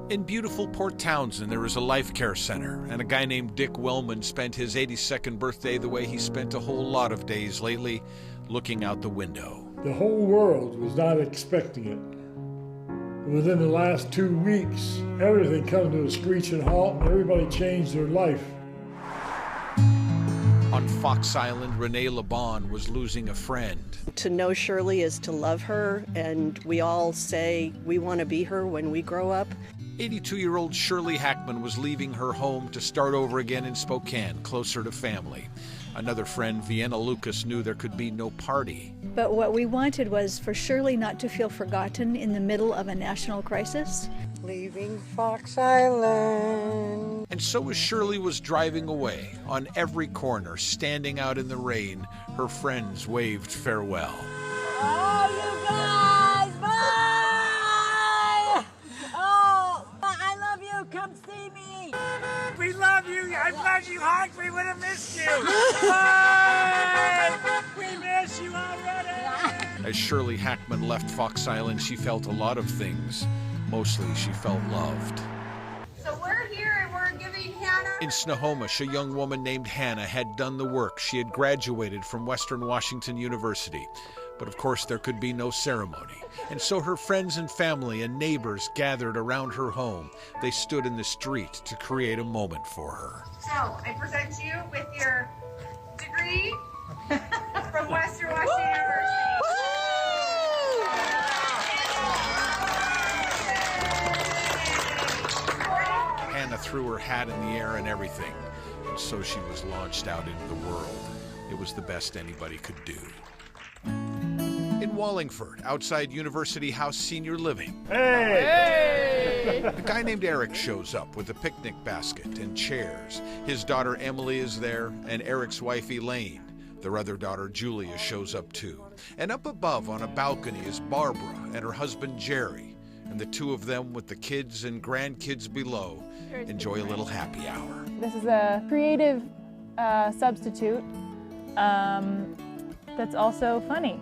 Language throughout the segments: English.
In beautiful Port Townsend, there is a life care center, and a guy named Dick Wellman spent his 82nd birthday the way he spent a whole lot of days lately, looking out the window. The whole world was not expecting it. Within the last 2 weeks, everything came to a screeching halt, and everybody changed their life. On Fox Island, Renee LeBon was losing a friend. To know Shirley is to love her, and we all say we want to be her when we grow up. 82-year-old Shirley Hackman was leaving her home to start over again in Spokane, closer to family. Another friend, Vienna Lucas, knew there could be no party. But what we wanted was for Shirley not to feel forgotten in the middle of a national crisis. Leaving Fox Island. And so as Shirley was driving away, on every corner, standing out in the rain, her friends waved farewell. Oh, you guys, bye! Oh, I love you. Come see me. We love you. I'm glad you honked. We would have missed you. Bye! We miss you already. As Shirley Hackman left Fox Island, she felt a lot of things. Mostly, she felt loved. So we're here and we're giving Hannah... In Snohomish, a young woman named Hannah had done the work. She had graduated from Western Washington University. But of course, there could be no ceremony. And so her friends and family and neighbors gathered around her home. They stood in the street to create a moment for her. So, I present you with your degree from Western Washington University. Hannah threw her hat in the air and everything, and so she was launched out into the world. It was the best anybody could do. In Wallingford, outside University House Senior Living, a guy named Eric shows up with a picnic basket and chairs. His daughter Emily is there, and Eric's wife Elaine. Their other daughter Julia shows up too. And up above on a balcony is Barbara and her husband Jerry. And the two of them, with the kids and grandkids below, enjoy a little happy hour. This is a creative substitute that's also funny.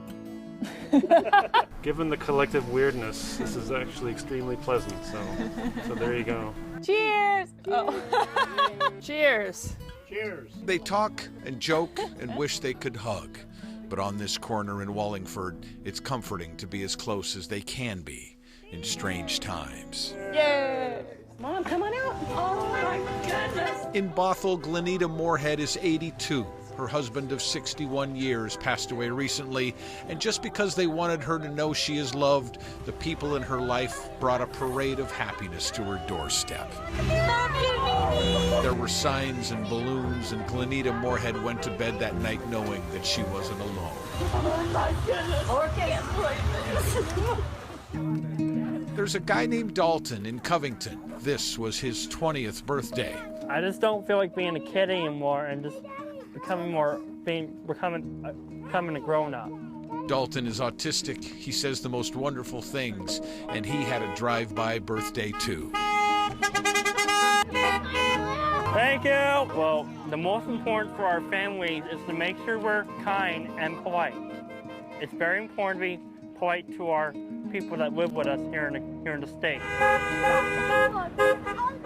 Given the collective weirdness, this is actually extremely pleasant, so there you go. Cheers! Oh. Cheers! Cheers. They talk and joke and wish they could hug. But on this corner in Wallingford, it's comforting to be as close as they can be in strange times. Yay! Mom, come on out. Oh my goodness. In Bothell, Glenita Moorhead is 82. Her husband of 61 years passed away recently, and just because they wanted her to know she is loved, the people in her life brought a parade of happiness to her doorstep. There were signs and balloons, and Glenita Moorhead went to bed that night knowing that she wasn't alone. Oh my goodness. I can't believe this. There's a guy named Dalton in Covington. This was his 20th birthday. I just don't feel like being a kid anymore and just becoming a grown-up. Dalton is autistic. He says the most wonderful things, and he had a drive-by birthday too. Thank you! Well, the most important for our families is to make sure we're kind and polite. It's very important to be polite to our people that live with us here in the state.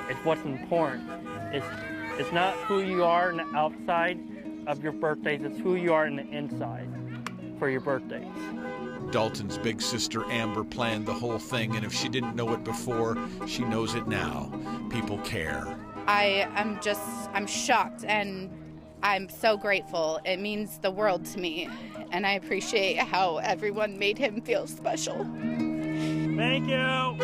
It's what's important. It's not who you are on the outside of your birthdays, it's who you are in the inside for your birthdays. Dalton's big sister Amber planned the whole thing, and if she didn't know it before, she knows it now. People care. I'm shocked, and I'm so grateful. It means the world to me, and I appreciate how everyone made him feel special. Thank you!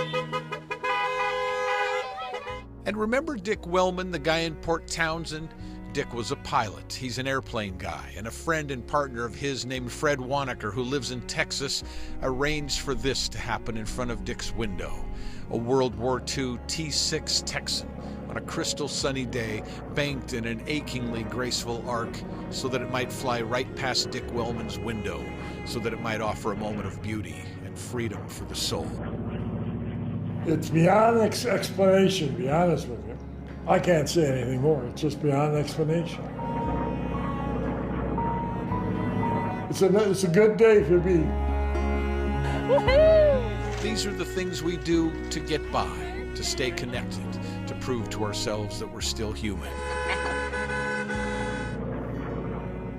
And remember Dick Wellman, the guy in Port Townsend? Dick was a pilot. He's an airplane guy, and a friend and partner of his named Fred Wanaker, who lives in Texas, arranged for this to happen in front of Dick's window. A World War II T-6 Texan on a crystal sunny day, banked in an achingly graceful arc so that it might fly right past Dick Wellman's window, so that it might offer a moment of beauty and freedom for the soul. It's beyond explanation, to be honest with you. I can't say anything more. It's just beyond explanation. It's a good day for me. These are the things we do to get by. to stay connected, to prove to ourselves that we're still human.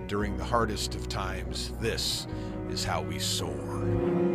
During the hardest of times, this is how we soar.